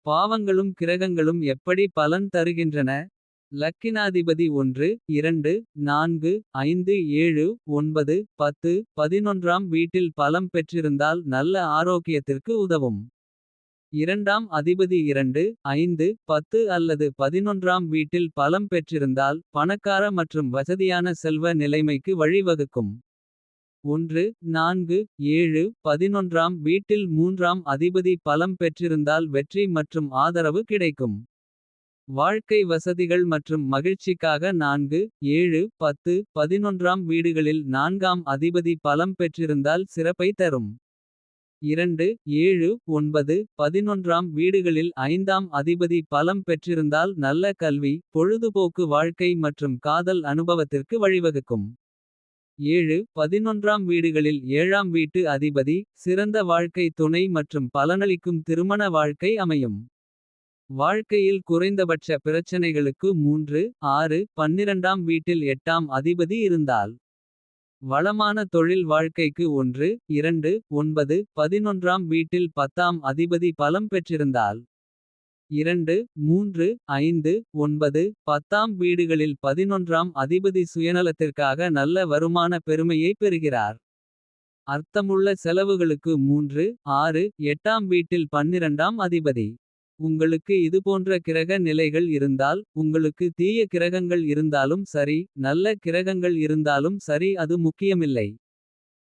பாவங்களும் கிரகங்களும் எப்படி பலன் தருகின்றன. லக்கினாதிபதி 1 2 4 5 7 9 10 11ஆம் வீட்டில் பலம் பெற்றிருந்தால் நல்ல ஆரோக்கியத்திற்கு உதவும். இரண்டாம் அதிபதி 2 5 10 அல்லது 11ஆம் வீட்டில் பலம் பெற்றிருந்தால் பணக்கார மற்றும் வசதியான செல்வ நிலைமைக்கு வழிவகுக்கும். 1 4 7 11ஆம் வீட்டில் மூன்றாம் அதிபதி பலம் பெற்றிருந்தால் வெற்றி மற்றும் ஆதரவு கிடைக்கும். வாழ்க்கை வசதிகள் மற்றும் மகிழ்ச்சிக்காக 4 7 10 11ஆம் வீடுகளில் நான்காம் அதிபதி பலம் பெற்றிருந்தால் சிறப்பை தரும். 2 7 9 11ஆம் வீடுகளில் ஐந்தாம் அதிபதி பலம் பெற்றிருந்தால் நல்ல கல்வி. பொழுதுபோக்கு வாழ்க்கை மற்றும் காதல் அனுபவத்திற்கு வழிவகுக்கும். 7 11ஆம் வீடுகளில் ஏழாம் வீட்டு அதிபதி. சிறந்த வாழ்க்கை துணை மற்றும் பலனளிக்கும் திருமண வாழ்க்கை அமையும். வாழ்க்கையில் குறைந்தபட்ச பிரச்சனைகளுக்கு 3 6 12ஆம் வீட்டில் எட்டாம் அதிபதி இருந்தால். வளமான தொழில் வாழ்க்கைக்கு 1 2 9 11ஆம் வீட்டில் 10ஆம் அதிபதி பலம் பெற்றிருந்தால். 2 3 5 9 10ஆம் வீடுகளில் 11ஆம் அதிபதி சுயநலத்திற்காக நல்ல வருமான பெருமையை பெறுகிறார். அர்த்தமுள்ள செலவுகளுக்கு 3 6 8ஆம் வீட்டில் 12ஆம் அதிபதி. உங்களுக்கு இதுபோன்ற கிரக நிலைகள் இருந்தால். உங்களுக்கு தீய கிரகங்கள் இருந்தாலும் சரி. நல்ல கிரகங்கள் இருந்தாலும் சரி அது முக்கியமில்லை.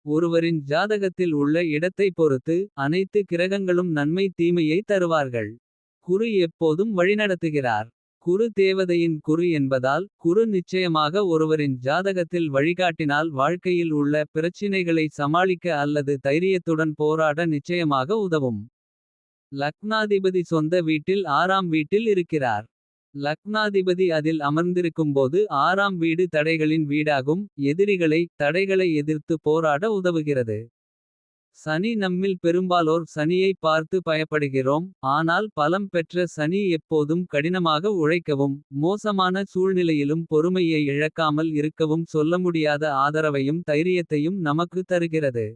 ஒருவரின் ஜாதகத்தில் உள்ள இடத்தை பொறுத்து. அனைத்து கிரகங்களும் நன்மை தீமையை தருவார்கள். குரு எப்போதும் வழிநடத்துகிறார். குரு தேவதையின் குரு என்பதால். குரு நிச்சயமாக ஒருவரின் ஜாதகத்தில் வழிகாட்டினால். வாழ்க்கையில் உள்ள பிரச்சினைகளை சமாளிக்க அல்லது தைரியத்துடன் போராட நிச்சயமாக உதவும். லக்னாதிபதி சொந்த வீட்டில் ஆறாம் வீட்டில் இருக்கிறார். லக்னாதிபதி அதில் அமர்ந்திருக்கும்போது ஆறாம் வீடு தடைகளின் வீடாகும். தடைகளை எதிர்த்து போராட உதவுகிறது. சனி நம்மில் பெரும்பாலோர் சனியை பார்த்து பயப்படுகிறோம். ஆனால் பலம் பெற்ற சனி எப்போதும் கடினமாக உழைக்கவும். மோசமான சூழ்நிலையிலும் பொறுமையை இழக்காமல் இருக்கவும். சொல்ல முடியாத ஆதரவையும் தைரியத்தையும் நமக்கு தருகிறது.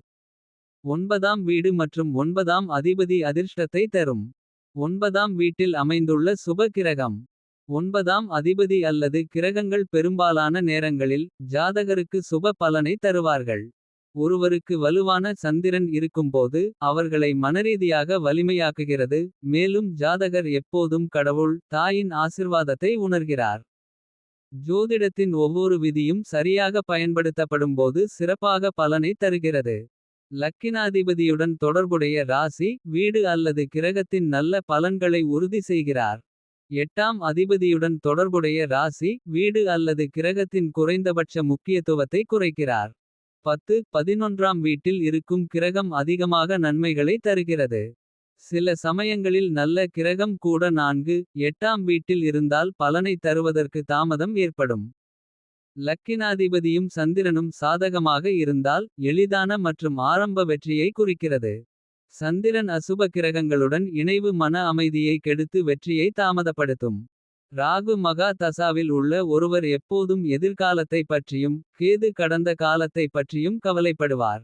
9ஆம் வீடு மற்றும் 9ஆம் அதிபதி அதிர்ஷ்டத்தை தரும். 9ஆம் வீட்டில் அமைந்துள்ள சுப கிரகம். 9ஆம் அதிபதி அல்லது கிரகங்கள் பெரும்பாலான நேரங்களில். ஜாதகருக்கு சுப பலனை தருவார்கள். ஒருவருக்கு வலுவான சந்திரன் இருக்கும்போது. அவர்களை மனரீதியாக வலிமையாக்குகிறது. மேலும் ஜாதகர் எப்போதும் கடவுள் தாயின் ஆசிர்வாதத்தை உணர்கிறார். ஜோதிடத்தின் ஒவ்வொரு விதியும் சரியாக பயன்படுத்தப்படும்போது. சிறப்பாக பலனை தருகிறது. லக்கினாதிபதியுடன் தொடர்புடைய ராசி. வீடு அல்லது கிரகத்தின் நல்ல பலன்களை உறுதி செய்கிறார். 8ஆம் அதிபதியுடன் தொடர்புடைய ராசி. வீடு அல்லது கிரகத்தின் குறைந்தபட்ச முக்கியத்துவத்தை குறைக்கிறார். 10 11ஆம் வீட்டில் இருக்கும் கிரகம் அதிகமாக நன்மைகளை தருகிறது. சில சமயங்களில் நல்ல கிரகம் கூட 4 8ஆம் வீட்டில் இருந்தால் பலனை தருவதற்கு தாமதம் ஏற்படும். லக்கினாதிபதியும் சந்திரனும் சாதகமாக இருந்தால். எளிதான மற்றும் ஆரம்ப வெற்றியை குறிக்கிறது. சந்திரன் அசுப கிரகங்களுடன் இணைவு மன அமைதியை கெடுத்து வெற்றியை தாமதப்படுத்தும். ராகு மகா தசாவில் உள்ள ஒருவர் எப்போதும் எதிர்காலத்தை பற்றியும். கேது கடந்த காலத்தை பற்றியும் கவலைப்படுவார்.